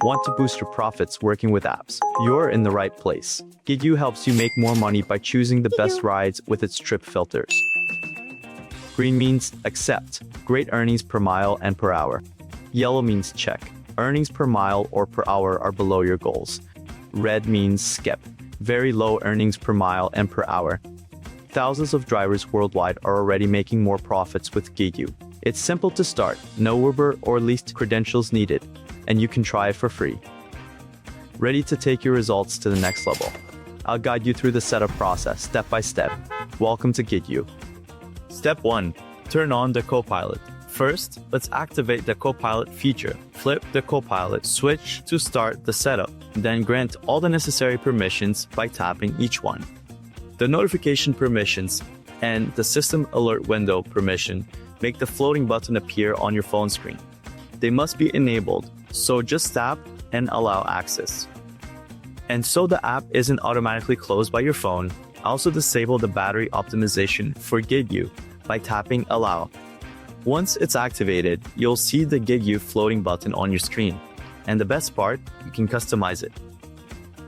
Want to boost your profits working with apps? You're in the right place. GigU helps you make more money by choosing the best rides with its trip filters. Green means accept, great earnings per mile and per hour. Yellow means check, earnings per mile or per hour are below your goals. Red means skip, very low earnings per mile and per hour. Thousands of drivers worldwide are already making more profits with GigU. It's simple to start, no Uber or leased credentials needed, and you can try it for free. Ready to take your results to the next level? I'll guide you through the setup process step by step. Welcome to GigU. Step 1. Turn on the Copilot. First, let's activate the Copilot feature. Flip the Copilot switch to start the setup, then grant all the necessary permissions by tapping each one. The notification permissions and the system alert window permission make the floating button appear on your phone screen. They must be enabled, so just tap and allow access. And so the app isn't automatically closed by your phone, also disable the battery optimization for GigU by tapping allow. Once it's activated, you'll see the GigU floating button on your screen. And the best part, you can customize it.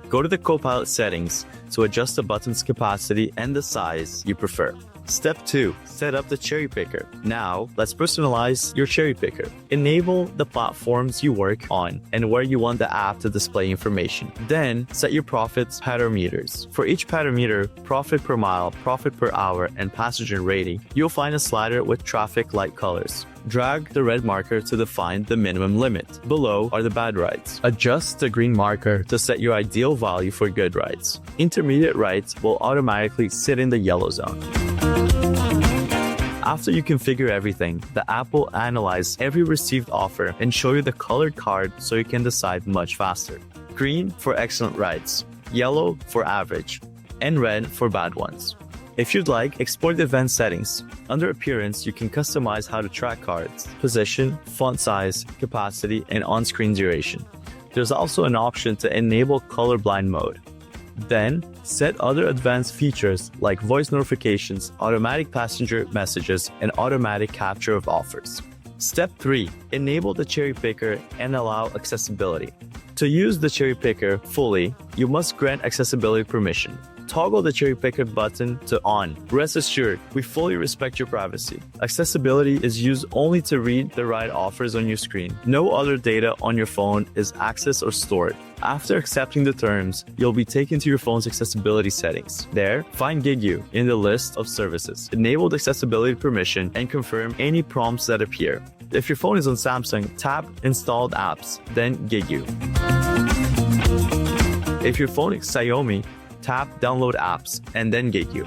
Go to the Copilot settings to adjust the button's capacity and the size you prefer. Step 2. Set up the cherry picker. Now, let's personalize your cherry picker. Enable the platforms you work on and where you want the app to display information. Then, set your profits parameters. For each parameter, profit per mile, profit per hour, and passenger rating, you'll find a slider with traffic light colors. Drag the red marker to define the minimum limit. Below are the bad rides. Adjust the green marker to set your ideal value for good rides. Intermediate rides will automatically sit in the yellow zone. After you configure everything, the app will analyze every received offer and show you the colored card so you can decide much faster. Green for excellent rides, yellow for average, and red for bad ones. If you'd like, explore the event settings. Under Appearance, you can customize how to track cards, position, font size, capacity, and on-screen duration. There's also an option to enable colorblind mode. Then, set other advanced features like voice notifications, automatic passenger messages, and automatic capture of offers. Step 3. Enable the cherry picker and allow accessibility. To use the cherry picker fully, you must grant accessibility permission. Toggle the cherry picker button to on. Rest assured, we fully respect your privacy. Accessibility is used only to read the ride offers on your screen. No other data on your phone is accessed or stored. After accepting the terms, you'll be taken to your phone's accessibility settings. There, find GigU in the list of services. Enable the accessibility permission and confirm any prompts that appear. If your phone is on Samsung, tap Installed Apps, then GigU. If your phone is Xiaomi, tap Download Apps, and then GigU.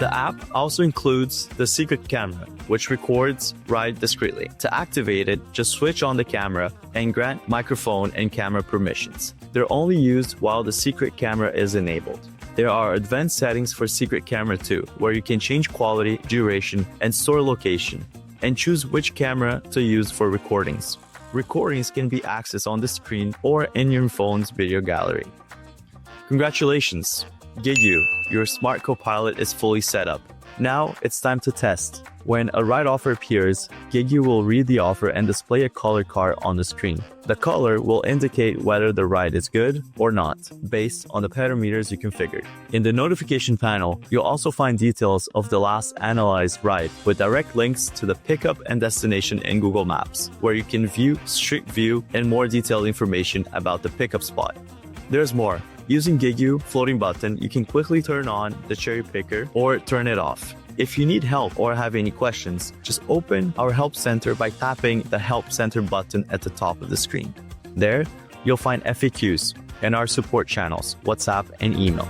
The app also includes the secret camera, which records ride discreetly. To activate it, just switch on the camera and grant microphone and camera permissions. They're only used while the secret camera is enabled. There are advanced settings for secret camera too, where you can change quality, duration, and store location, and choose which camera to use for recordings. Recordings can be accessed on the screen or in your phone's video gallery. Congratulations! GigU, your smart Copilot is fully set up. Now it's time to test. When a ride offer appears, GigU will read the offer and display a color card on the screen. The color will indicate whether the ride is good or not, based on the parameters you configured. In the notification panel, you'll also find details of the last analyzed ride with direct links to the pickup and destination in Google Maps, where you can view Street View and more detailed information about the pickup spot. There's more. Using GigU floating button, you can quickly turn on the cherry picker or turn it off. If you need help or have any questions, just open our Help Center by tapping the Help Center button at the top of the screen. There, you'll find FAQs and our support channels, WhatsApp and email.